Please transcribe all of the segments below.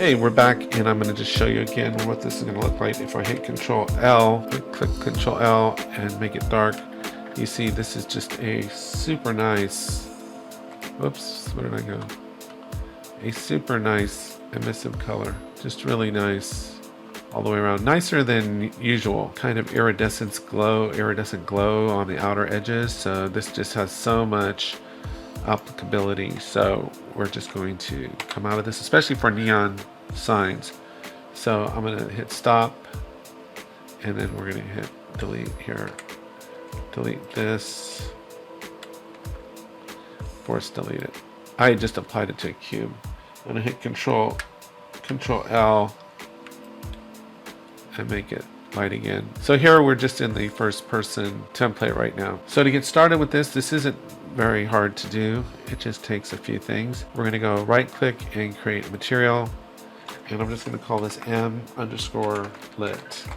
Hey, we're back, and I'm going to just show you again what this is going to look like. If I hit Control L, click Control L and make it dark, you see this is just a super nice, whoops, where did I go? A super nice emissive color. Just really nice all the way around. Nicer than usual. Kind of iridescent glow on the outer edges. So this just has so much applicability. So we're just going to come out of this, especially for neon signs. So I'm going to hit stop, and then we're going to hit delete here. Delete this. Force delete it. I just applied it to a cube. I'm going to hit Control L and make it light again. So here we're just in the first person template right now. So to get started with this isn't very hard to do. It just takes a few things. We're going to go right click and create material. And I'm just going to call this M_lit.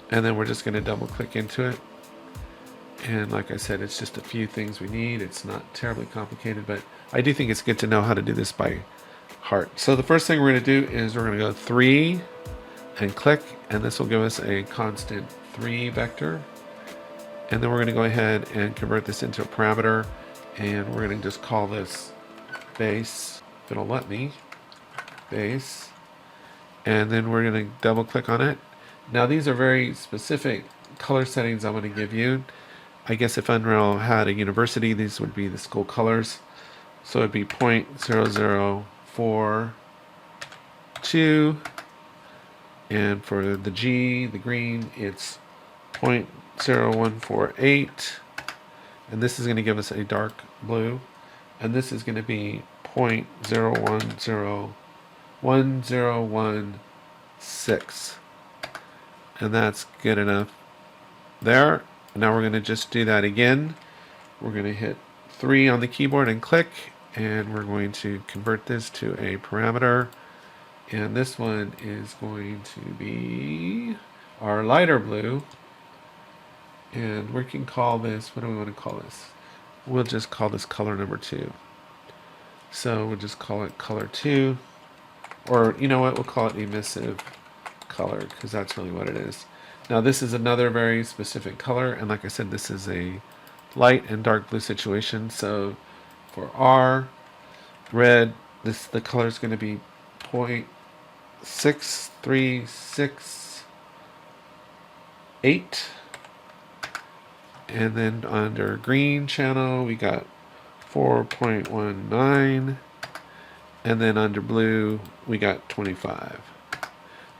And then we're just going to double click into it. And like I said, it's just a few things we need. It's not terribly complicated, but I do think it's good to know how to do this by heart. So the first thing we're going to do is we're going to go 3 and click, and this will give us a constant 3 vector. And then we're going to go ahead and convert this into a parameter, and we're going to just call this base, if it'll let me, base. And then we're going to double click on it. Now these are very specific color settings I'm going to give you. I guess if Unreal had a university, these would be the school colors. So it'd be 0.0042, and for the G, the green, it's 0.0148, and this is going to give us a dark blue, and this is going to be 0.010116, and that's good enough there. Now we're going to just do that again. We're going to hit 3 on the keyboard and click, and we're going to convert this to a parameter, and this one is going to be our lighter blue. And we can call this, what do we want to call this? We'll just call this color number 2. So we'll just call it color 2. Or you know what, we'll call it emissive color, because that's really what it is. Now this is another very specific color, and like I said, this is a light and dark blue situation. So for R, red, the color is going to be 0.6368. And then under green channel, we got 4.19. And then under blue, we got 25.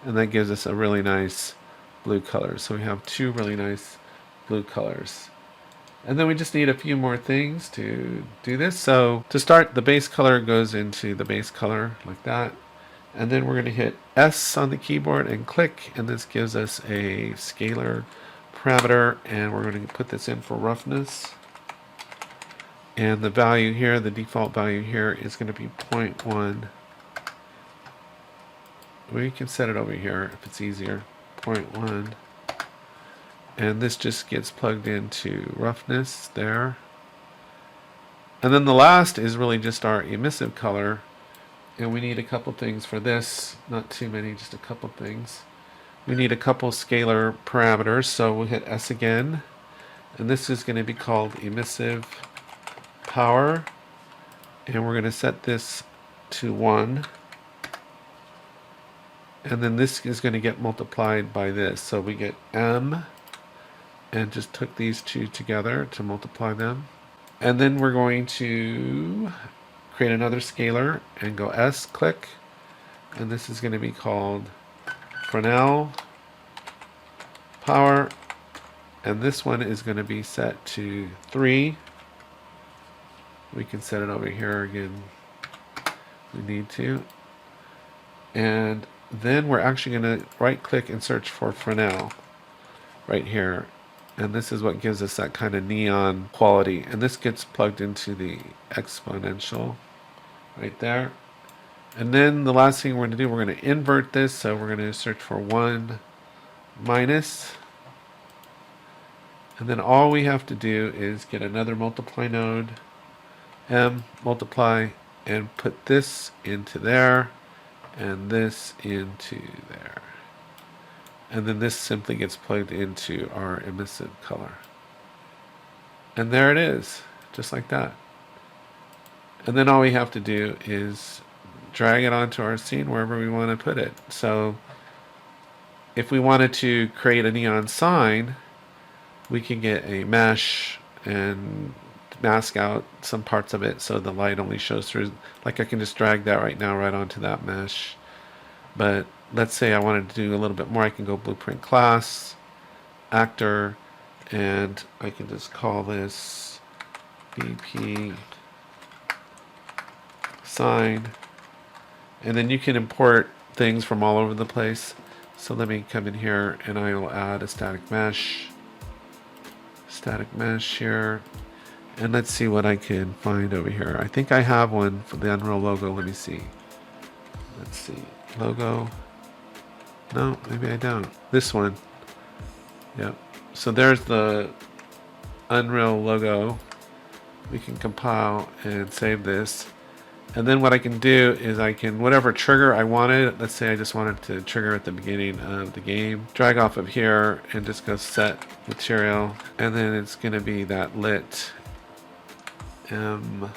And that gives us a really nice blue color. So we have 2 really nice blue colors. And then we just need a few more things to do this. So to start, the base color goes into the base color like that. And then we're going to hit S on the keyboard and click, and this gives us a scalar parameter, and we're going to put this in for roughness. And the value here, the default value here, is going to be 0.1. We can set it over here if it's easier. 0.1. And this just gets plugged into roughness there. And then the last is really just our emissive color. And we need a couple things for this. Not too many, just a couple things. We need a couple scalar parameters, so we'll hit S again. And this is going to be called emissive power. And we're going to set this to 1. And then this is going to get multiplied by this. So we get M, and just took these two together to multiply them. And then we're going to create another scalar and go S, click. And this is going to be called Fresnel power, and this one is going to be set to 3. We can set it over here again if we need to. And then we're actually going to right click and search for Fresnel right here. And this is what gives us that kind of neon quality. And this gets plugged into the exponential right there. And then the last thing we're going to do, we're going to invert this. So we're going to search for 1 minus. And then all we have to do is get another multiply node, M, multiply, and put this into there. and this into there. And then this simply gets plugged into our emissive color. And there it is, just like that. And then all we have to do is drag it onto our scene wherever we want to put it. So if we wanted to create a neon sign, we can get a mesh and mask out some parts of it so the light only shows through. Like I can just drag that right now right onto that mesh. But let's say I wanted to do a little bit more. I can go blueprint class, actor, and I can just call this BP sign. And then you can import things from all over the place. So let me come in here and I will add a static mesh here. And let's see what I can find over here. I think I have one for the Unreal logo. Let me see. Let's see. Logo. No, maybe I don't. This one. Yep. So there's the Unreal logo. We can compile and save this. And then what I can do is I can, whatever trigger I wanted, let's say I just wanted to trigger at the beginning of the game, drag off of here and just go set material. And then it's going to be that lit M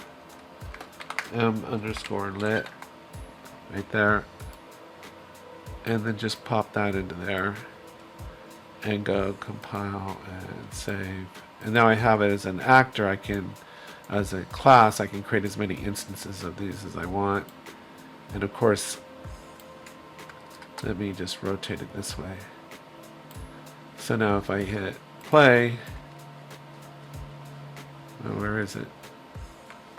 underscore lit right there. And then just pop that into there and go compile and save. And now I have it as an actor. I can, as a class, I can create as many instances of these as I want. And of course, let me just rotate it this way. So now if I hit play, oh, where is it?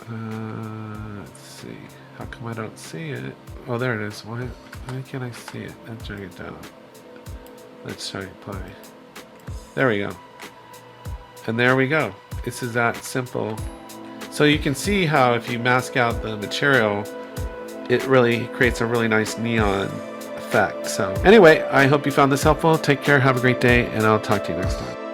Let's see. How come I don't see it? Oh, there it is. Why can't I see it? Let's drag it down. Let's try to play. There we go. And there we go. This is that simple. So you can see how if you mask out the material, it really creates a really nice neon effect. So anyway, I hope you found this helpful. Take care, have a great day, and I'll talk to you next time.